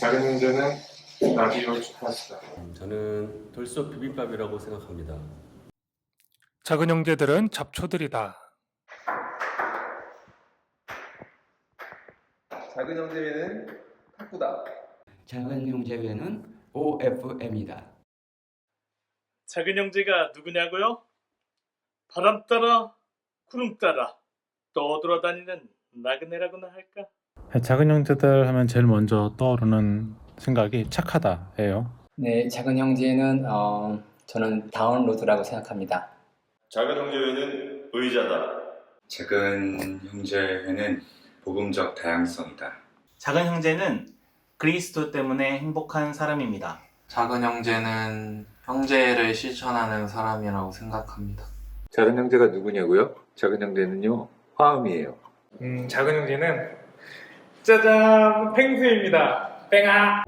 작은 형제는 라디오 주파수다. 저는 돌솥 비빔밥이라고 생각합니다. 작은 형제들은 잡초들이다. 작은 형제는 탁구다. 작은 형제회는 OFM이다. 작은 형제가 누구냐고요? 바람 따라 구름 따라 떠돌아다니는 나그네라고나 할까? 작은 형제들 하면 제일 먼저 떠오르는 생각이 착하다예요. 네, 작은 형제는 저는 다운로드라고 생각합니다. 작은 형제회는 의자다. 작은 형제회는 복음적 다양성이다. 작은 형제는 그리스도 때문에 행복한 사람입니다. 작은 형제는 형제를 실천하는 사람이라고 생각합니다. 작은 형제가 누구냐고요? 작은 형제는요, 화음이에요. 작은 형제는 짜잔 펭수입니다. 뺑아.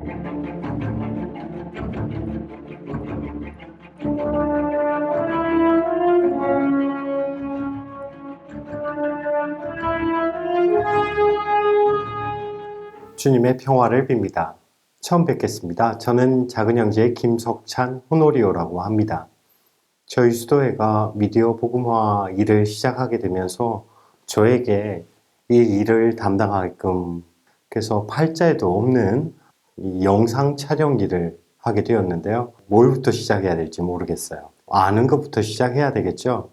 주님의 평화를 빕니다. 처음 뵙겠습니다. 저는 작은 형제의 김석찬 호노리오라고 합니다. 저희 수도회가 미디어 복음화 일을 시작하게 되면서 저에게 이 일을 담당하게끔 그래서 팔자에도 없는 이 영상 촬영 일을 하게 되었는데요. 뭘부터 시작해야 될지 모르겠어요. 아는 것부터 시작해야 되겠죠.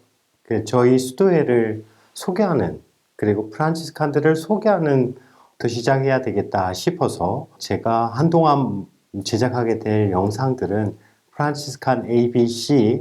저희 수도회를 소개하는 그리고 프란치스칸들을 소개하는 부터 시작해야 되겠다 싶어서 제가 한동안 제작하게 될 영상들은 프란치스칸 ABC라는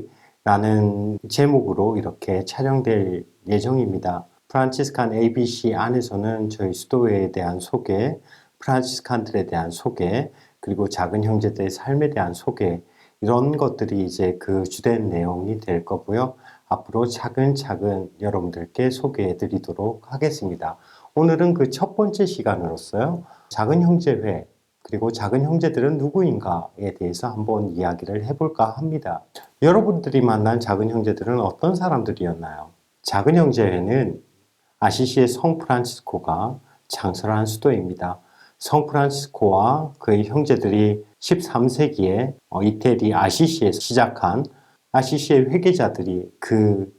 제목으로 이렇게 촬영될 예정입니다. 프란치스칸 ABC 안에서는 저희 수도회에 대한 소개, 프란치스칸들에 대한 소개, 그리고 작은 형제들의 삶에 대한 소개 이런 것들이 이제 그 주된 내용이 될 거고요. 앞으로 차근차근 여러분들께 소개해 드리도록 하겠습니다. 오늘은 그 첫 번째 시간으로서요. 작은 형제회 그리고 작은 형제들은 누구인가에 대해서 한번 이야기를 해볼까 합니다. 여러분들이 만난 작은 형제들은 어떤 사람들이었나요? 작은 형제회는 아시시의 성 프란치스코가 창설한 수도입니다. 성 프란치스코와 그의 형제들이 13세기에 이태리 아시시에서 시작한 아시시의 회계자들이 그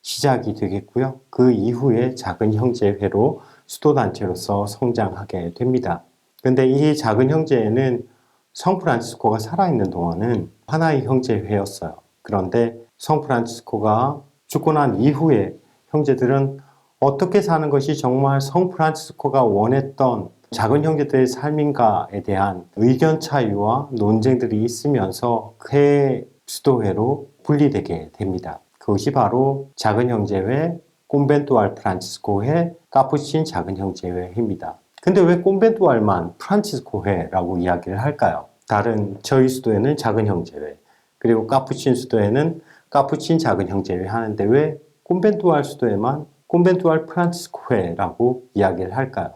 시작이 되겠고요. 그 이후에 작은 형제회로 수도단체로서 성장하게 됩니다. 근데 이 작은 형제회는 성 프란치스코가 살아있는 동안은 하나의 형제회였어요. 그런데 성 프란치스코가 죽고 난 이후에 형제들은 어떻게 사는 것이 정말 성 프란치스코가 원했던 작은 형제들의 삶인가에 대한 의견 차이와 논쟁들이 있으면서 그 수도회로 분리되게 됩니다. 그것이 바로 작은 형제회, 콘벤투알 프란치스코회, 카푸친 작은 형제회입니다. 근데 왜 콘벤투알만 프란치스코회라고 이야기를 할까요? 다른 저희 수도회는 작은 형제회, 그리고 카푸친 수도회는 카푸친 작은 형제회 하는데 왜 콘벤투알 수도회만 콘벤투알 프란치스코회라고 이야기를 할까요?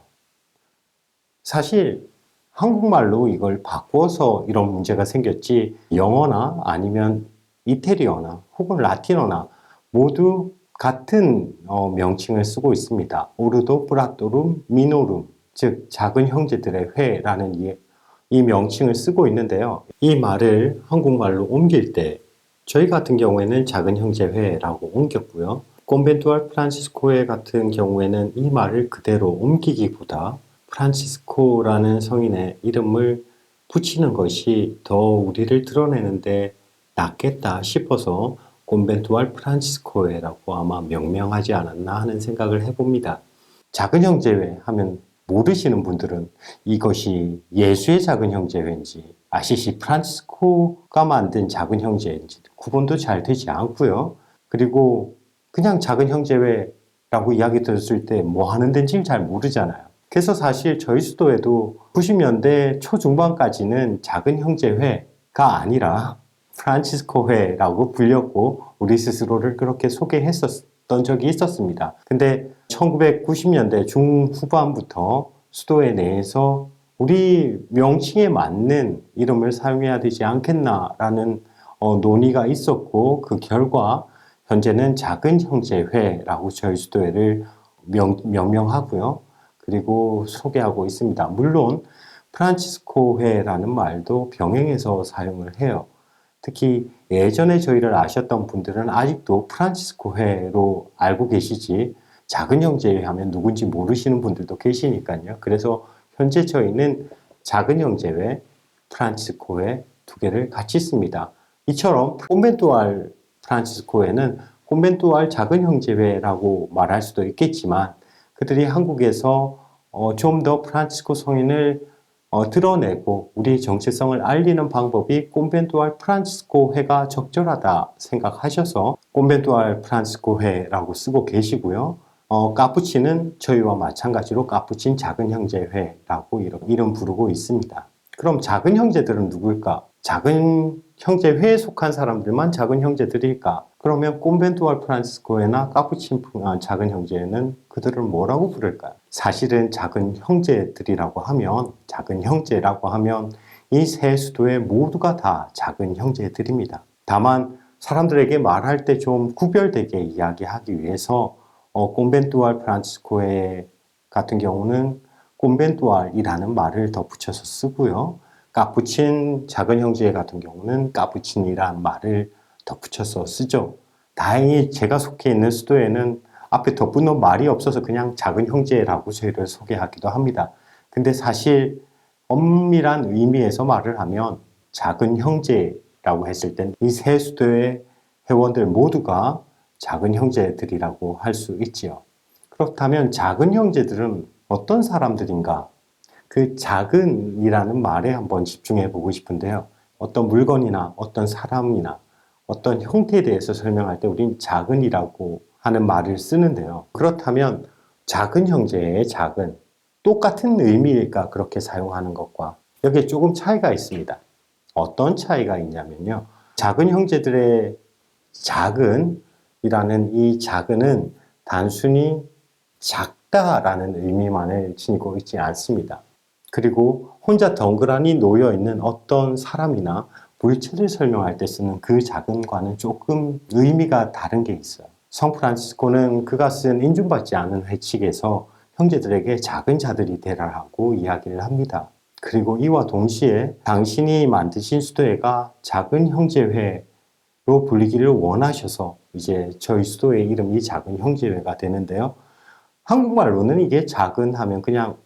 사실 한국말로 이걸 바꾸어서 이런 문제가 생겼지 영어나 아니면 이태리어나 혹은 라틴어나 모두 같은 명칭을 쓰고 있습니다. 오르도 프라토룸 미노룸, 즉 작은 형제들의 회라는 이 명칭을 쓰고 있는데요. 이 말을 한국말로 옮길 때 저희 같은 경우에는 작은 형제회라고 옮겼고요. 콘벤투알 프란치스코회 같은 경우에는 이 말을 그대로 옮기기보다 프란치스코라는 성인의 이름을 붙이는 것이 더 우리를 드러내는데 낫겠다 싶어서 콘벤투알 프란치스코회라고 아마 명명하지 않았나 하는 생각을 해봅니다. 작은 형제회 하면 모르시는 분들은 이것이 예수의 작은 형제회인지 아시시 프란치스코가 만든 작은 형제인지 구분도 잘 되지 않고요. 그리고 그냥 작은 형제회라고 이야기 들었을 때 뭐 하는 데인지 잘 모르잖아요. 그래서 사실 저희 수도에도 90년대 초중반까지는 작은 형제회가 아니라 프란치스코회라고 불렸고 우리 스스로를 그렇게 소개했었던 적이 있었습니다. 근데 1990년대 중후반부터 수도회 내에서 우리 명칭에 맞는 이름을 사용해야 되지 않겠나라는 논의가 있었고 그 결과 현재는 작은 형제회라고 저희 수도회를 명명하고요. 그리고 소개하고 있습니다. 물론 프란치스코회라는 말도 병행해서 사용을 해요. 특히 예전에 저희를 아셨던 분들은 아직도 프란치스코회로 알고 계시지 작은 형제회 하면 누군지 모르시는 분들도 계시니까요. 그래서 현재 저희는 작은 형제회, 프란치스코회 두 개를 같이 씁니다. 이처럼 콘벤투알 프란치스코회는 콘벤투알 작은 형제회라고 말할 수도 있겠지만 그들이 한국에서 좀 더 프란치스코 성인을 드러내고 우리의 정체성을 알리는 방법이 콘벤투알 프란치스코회가 적절하다 생각하셔서 콘벤투알 프란치스코회라고 쓰고 계시고요. 까푸친은 저희와 마찬가지로 까푸친 작은 형제회라고 이름 부르고 있습니다. 그럼 작은 형제들은 누구일까? 작은 형제회에 속한 사람들만 작은 형제들일까? 그러면 콘벤투알 프란치스코회나 까푸친 작은 형제회는 그들을 뭐라고 부를까요? 사실은 작은 형제들이라고 하면, 작은 형제라고 하면 이 세 수도회 모두가 다 작은 형제들입니다. 다만 사람들에게 말할 때 좀 구별되게 이야기하기 위해서 콘벤투알 프란치스코회 같은 경우는 콘벤투알이라는 말을 덧붙여서 쓰고요. 까푸친 작은 형제 같은 경우는 까푸친이라는 말을 덧붙여서 쓰죠. 다행히 제가 속해 있는 수도에는 앞에 덧붙는 말이 없어서 그냥 작은 형제라고 저희를 소개하기도 합니다. 근데 사실 엄밀한 의미에서 말을 하면 작은 형제라고 했을 땐 이 세 수도의 회원들 모두가 작은 형제들이라고 할 수 있지요. 그렇다면 작은 형제들은 어떤 사람들인가? 그 작은이라는 말에 한번 집중해 보고 싶은데요. 어떤 물건이나 어떤 사람이나 어떤 형태에 대해서 설명할 때 우린 작은이라고 하는 말을 쓰는데요. 그렇다면 작은 형제의 작은, 똑같은 의미일까 그렇게 사용하는 것과 여기에 조금 차이가 있습니다. 어떤 차이가 있냐면요. 작은 형제들의 작은이라는 이 작은은 단순히 작다라는 의미만을 지니고 있지 않습니다. 그리고 혼자 덩그러니 놓여있는 어떤 사람이나 물체를 설명할 때 쓰는 그 작은과는 조금 의미가 다른 게 있어요. 성 프란치스코는 그가 쓴 인준받지 않은 회칙에서 형제들에게 작은 자들이 되라고 이야기를 합니다. 그리고 이와 동시에 당신이 만드신 수도회가 작은 형제회로 불리기를 원하셔서 이제 저희 수도회 이름이 작은 형제회가 되는데요. 한국말로는 이게 작은 하면 그냥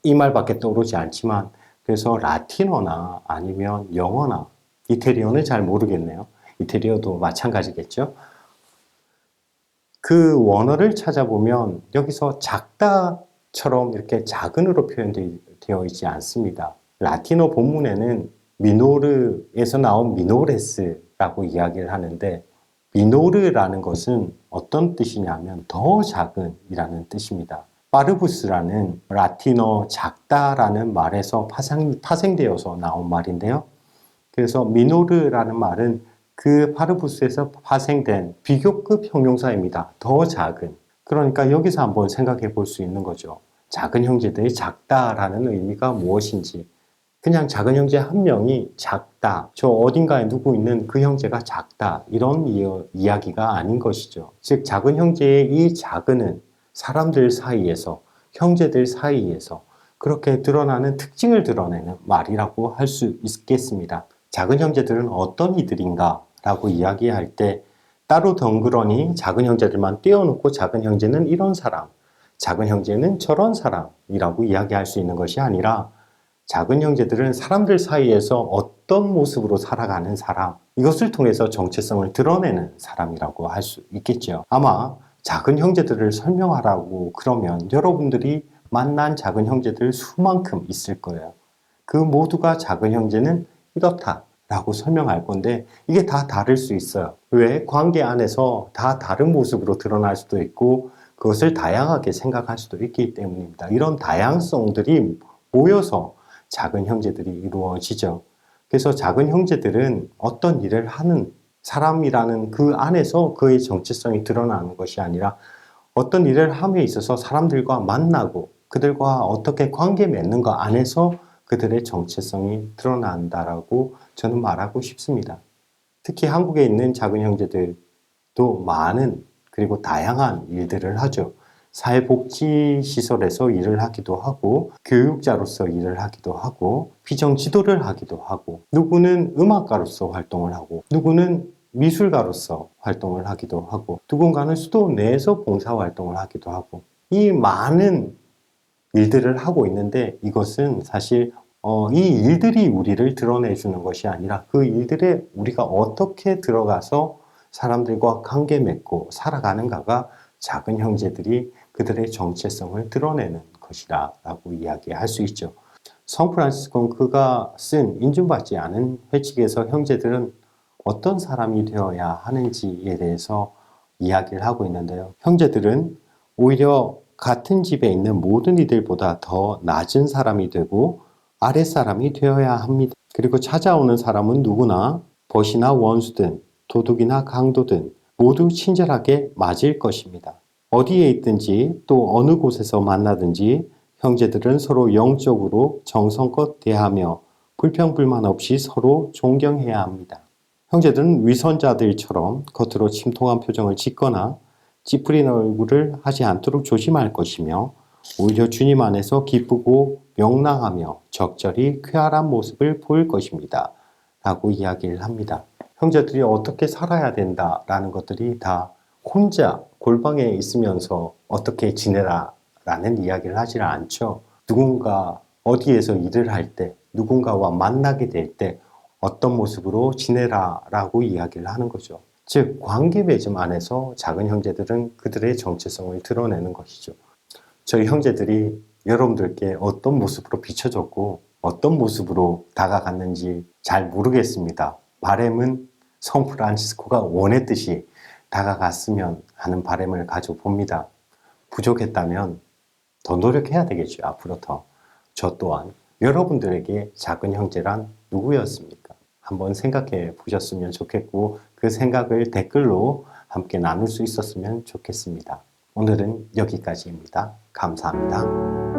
이 말밖에 떠오르지 않지만 그래서 라틴어나 아니면 영어나 이태리어는 잘 모르겠네요. 이태리어도 마찬가지겠죠. 그 원어를 찾아보면 여기서 작다처럼 이렇게 작은으로 표현되어 있지 않습니다. 라틴어 본문에는 미노르에서 나온 미노레스라고 이야기를 하는데 미노르라는 것은 어떤 뜻이냐면 더 작은이라는 뜻입니다. 파르부스라는 라틴어 작다라는 말에서 파생되어서 나온 말인데요. 그래서 미노르라는 말은 그 파르부스에서 파생된 비교급 형용사입니다. 더 작은. 그러니까 여기서 한번 생각해 볼 수 있는 거죠. 작은 형제들이 작다라는 의미가 무엇인지. 그냥 작은 형제 한 명이 작다. 저 어딘가에 누구 있는 그 형제가 작다. 이런 이야기가 아닌 것이죠. 즉 작은 형제의 이 작은은 사람들 사이에서, 형제들 사이에서 그렇게 드러나는 특징을 드러내는 말이라고 할 수 있겠습니다. 작은 형제들은 어떤 이들인가 라고 이야기할 때 따로 덩그러니 작은 형제들만 떼어놓고 작은 형제는 이런 사람, 작은 형제는 저런 사람이라고 이야기할 수 있는 것이 아니라 작은 형제들은 사람들 사이에서 어떤 모습으로 살아가는 사람, 이것을 통해서 정체성을 드러내는 사람이라고 할 수 있겠죠. 아마 작은 형제들을 설명하라고 그러면 여러분들이 만난 작은 형제들 수만큼 있을 거예요. 그 모두가 작은 형제는 이렇다 라고 설명할 건데 이게 다 다를 수 있어요. 왜? 관계 안에서 다 다른 모습으로 드러날 수도 있고 그것을 다양하게 생각할 수도 있기 때문입니다. 이런 다양성들이 모여서 작은 형제들이 이루어지죠. 그래서 작은 형제들은 어떤 일을 하는 사람이라는 그 안에서 그의 정체성이 드러나는 것이 아니라 어떤 일을 함에 있어서 사람들과 만나고 그들과 어떻게 관계 맺는 것 안에서 그들의 정체성이 드러난다라고 저는 말하고 싶습니다. 특히 한국에 있는 작은 형제들도 많은 그리고 다양한 일들을 하죠. 사회복지시설에서 일을 하기도 하고 교육자로서 일을 하기도 하고 비정지도를 하기도 하고 누구는 음악가로서 활동을 하고 누구는 미술가로서 활동을 하기도 하고 누군가는 수도 내에서 봉사활동을 하기도 하고 이 많은 일들을 하고 있는데 이것은 사실 이 일들이 우리를 드러내주는 것이 아니라 그 일들에 우리가 어떻게 들어가서 사람들과 관계 맺고 살아가는가가 작은 형제들이 그들의 정체성을 드러내는 것이다 라고 이야기할 수 있죠. 성 프란시스코는 그가 쓴 인준받지 않은 회칙에서 형제들은 어떤 사람이 되어야 하는지에 대해서 이야기를 하고 있는데요. 형제들은 오히려 같은 집에 있는 모든 이들보다 더 낮은 사람이 되고 아랫사람이 되어야 합니다. 그리고 찾아오는 사람은 누구나 벗이나 원수든 도둑이나 강도든 모두 친절하게 맞을 것입니다. 어디에 있든지 또 어느 곳에서 만나든지 형제들은 서로 영적으로 정성껏 대하며 불평불만 없이 서로 존경해야 합니다. 형제들은 위선자들처럼 겉으로 침통한 표정을 짓거나 찌푸린 얼굴을 하지 않도록 조심할 것이며 오히려 주님 안에서 기쁘고 명랑하며 적절히 쾌활한 모습을 보일 것입니다. 라고 이야기를 합니다. 형제들이 어떻게 살아야 된다라는 것들이 다 혼자 골방에 있으면서 어떻게 지내라 라는 이야기를 하지는 않죠. 누군가 어디에서 일을 할 때 누군가와 만나게 될 때 어떤 모습으로 지내라 라고 이야기를 하는 거죠. 즉 관계 맺음 안에서 작은 형제들은 그들의 정체성을 드러내는 것이죠. 저희 형제들이 여러분들께 어떤 모습으로 비춰졌고 어떤 모습으로 다가갔는지 잘 모르겠습니다. 바람은 성 프란시스코가 원했듯이 다가갔으면 하는 바람을 가져봅니다. 부족했다면 더 노력해야 되겠죠. 앞으로 더. 저 또한 여러분들에게 작은 형제란 누구였습니까? 한번 생각해 보셨으면 좋겠고 그 생각을 댓글로 함께 나눌 수 있었으면 좋겠습니다. 오늘은 여기까지입니다. 감사합니다.